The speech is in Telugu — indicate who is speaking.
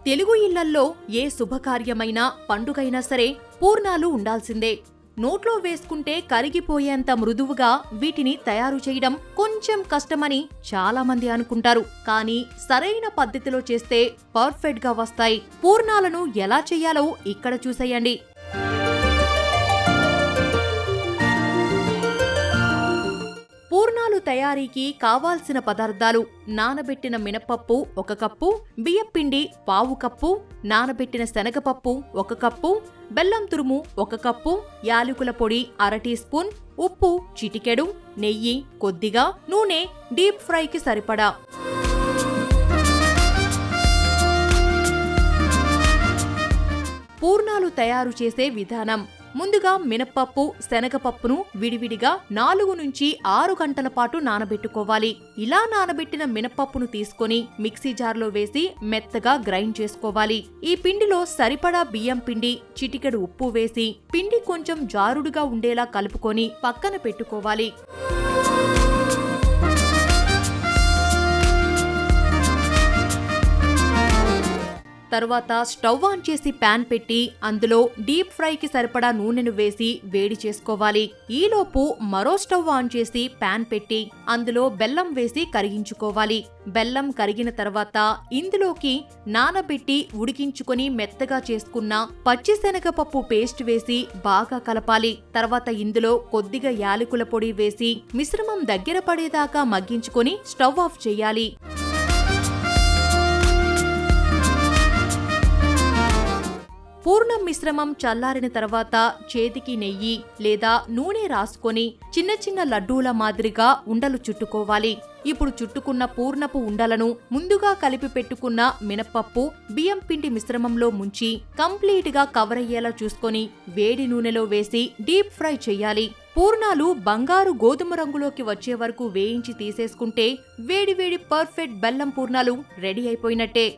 Speaker 1: తెలుగు ఇళ్లల్లో ఏ శుభకార్యమైనా పండుగైనా సరే పూర్ణాలు ఉండాల్సిందే. నోట్లో వేసుకుంటే కరిగిపోయేంత మృదువుగా వీటిని తయారు చేయడం కొంచెం కష్టమని చాలా మంది అనుకుంటారు. కానీ సరైన పద్ధతిలో చేస్తే పర్ఫెక్ట్ గా వస్తాయి. పూర్ణాలను ఎలా చేయాలో ఇక్కడ చూసేయండి. పూర్ణాలు తయారీకి కావాల్సిన పదార్థాలు: నానబెట్టిన మినపప్పు 1 కప్పు, బియ్యపిండి 1/2 కప్పు, నానబెట్టిన శనగపప్పు 1 కప్పు, బెల్లం తురుము 1 కప్పు, యాలకుల పొడి 1/2 టీ స్పూన్, ఉప్పు చిటికెడు, నెయ్యి కొద్దిగా, నూనె డీప్ ఫ్రైకి సరిపడా. పూర్ణాలు తయారు చేసే విధానం: ముందుగా మినప్పప్పు, శనగపప్పును విడివిడిగా 4 నుంచి 6 గంటల పాటు నానబెట్టుకోవాలి. ఇలా నానబెట్టిన మినప్పప్పును తీసుకొని మిక్సీ జార్లో వేసి మెత్తగా గ్రైండ్ చేసుకోవాలి. ఈ పిండిలో సరిపడా బియ్యం పిండి, చిటికెడు ఉప్పు వేసి పిండి కొంచెం జారుడుగా ఉండేలా కలుపుకొని పక్కన పెట్టుకోవాలి. తర్వాత స్టవ్ ఆన్ చేసి ప్యాన్ పెట్టి అందులో డీప్ ఫ్రైకి సరిపడా నూనెను వేసి వేడి చేసుకోవాలి. ఈలోపు మరో స్టవ్ ఆన్ చేసి ప్యాన్ పెట్టి అందులో బెల్లం వేసి కరిగించుకోవాలి. బెల్లం కరిగిన తర్వాత ఇందులోకి నానబెట్టి ఉడికించుకొని మెత్తగా చేసుకున్న పచ్చిశనగపప్పు పేస్ట్ వేసి బాగా కలపాలి. తర్వాత ఇందులో కొద్దిగా యాలకుల పొడి వేసి మిశ్రమం దగ్గర పడేదాకా మగ్గించుకొని స్టవ్ ఆఫ్ చేయాలి. పూర్ణం మిశ్రమం చల్లారిన తర్వాత చేతికి నెయ్యి లేదా నూనె రాసుకొని చిన్న చిన్న లడ్డూల మాదిరిగా ఉండలు చుట్టుకోవాలి. ఇప్పుడు చుట్టుకున్న పూర్ణపు ఉండలను ముందుగా కలిపి పెట్టుకున్న మినపప్పు, బియ్యం పిండి మిశ్రమంలో ముంచి కంప్లీట్ గా కవర్ అయ్యేలా చూసుకొని వేడి నూనెలో వేసి డీప్ ఫ్రై చేయాలి. పూర్ణాలు బంగారు గోధుమ రంగులోకి వచ్చే వరకు వేయించి తీసేసుకుంటే వేడివేడి పర్ఫెక్ట్ బెల్లం పూర్ణాలు రెడీ అయిపోయినట్టే.